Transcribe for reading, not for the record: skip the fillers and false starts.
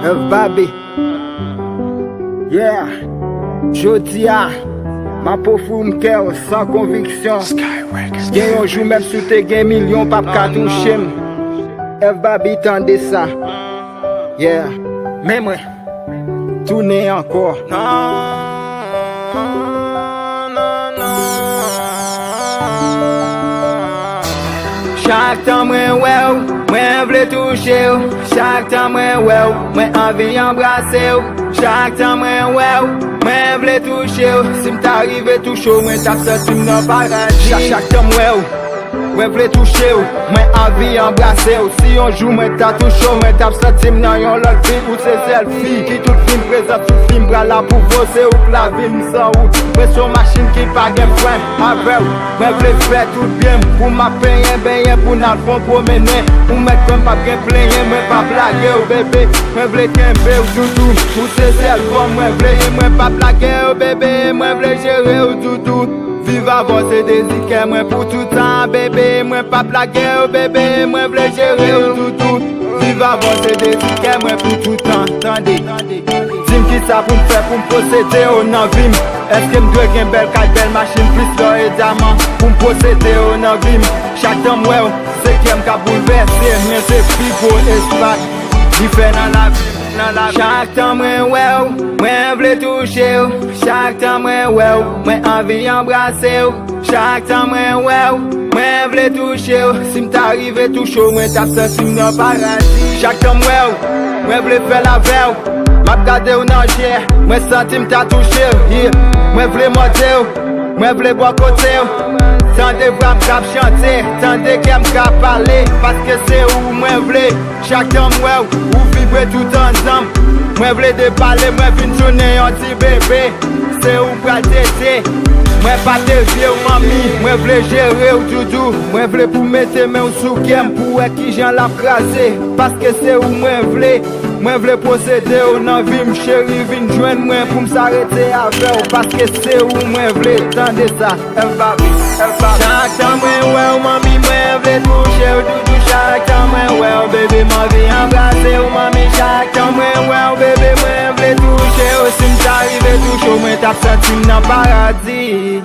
F-Baby. Yeah. Jodia. Ma peau fume cœur sans conviction. Gen yon jou même sous te gen million pap ka touche m. F-Baby tande ça. Yeah. Mais moi, tourne encore. Chaque temps moi vle toucher ou. Chaque temps moi envie embrasser ou. Chaque temps moi vle toucher ou. Si m't'arrive toucher ou, moi t'a sorti m'nan paradis. Chaque temps moi vle toucher ou. Moi envie embrasser ou. Si on joue moi t'a touché ou, moi t'a sorti m'nan yon lot vie ou c'est selfie. Qui tout film présente tout film bras là pour bosser ou la vie m'sans ou. Moi son machine qui pas gen frein avec ou. Moi vle faire tout bien pour m'a payer pour n'a fond promener. Pour mettre comme pas gen player, moi pas blaguer ou bébé. Moi vle kembe ou doudou. Ou c'est celle comme moi vle moi pas blaguer ou bébé. Moi vle gérer ou doudou. Vive avant c'est désir moi pour tout temps bébé. Moi pas blaguer ou bébé. Moi vle gérer ou doudou. Vive avant c'est désir moi pour tout temps. Tendez. Dis-moi qui ça pour me faire pour me posséder ou nan vim. Est-ce que m'doit gen belle carte, belle machine, plus l'or et diamant pour me posséder ou nan vim. Chaque temps moi c'est qui m'ka bouleverser. Mais c'est plus beau espace. Diffère dans la vie. Chaque temps moi vle toucher ou. Chaque temps moi envie embrasser ou. Chaque temps moi vle toucher ou. Si m't'arrive toucher ou, moi t'a sorti m'nan paradis. Chaque temps moi vle faire la veille ou. M'a gade ou nan jè, moi senti m'ta touché ou. Moi vle monter ou, moi vle boire côté ou. Tande vra m'kap chanter, tande qu'elle m'kap parler. Parce que c'est où moi vle. Chaque temps moi ou vibrer tout ensemble. Moi vle déballer, moi vin tourner un petit bébé. C'est où pral tété. Moi pas te vieux ou mami, moi vle gérer ou doudou. Moi vle pour mettre main sous kem pour qui j'en l'a crasé. Parce que c'est où moi vle. Moi vle posséder ou nan vie m'chéri vin joindre moi pour m's'arrêter avec ou. Parce que c'est où moi vle. Tendez ça, F-Baby. Chaque temps moi mami moi vle toucher ou doudou. Chaque temps moi bébé m'envie embrasser ou mami. Chaque temps moi bébé moi vle toucher ou. Si m't'arrive toucher ou, moi t'a senti m'nan paradis.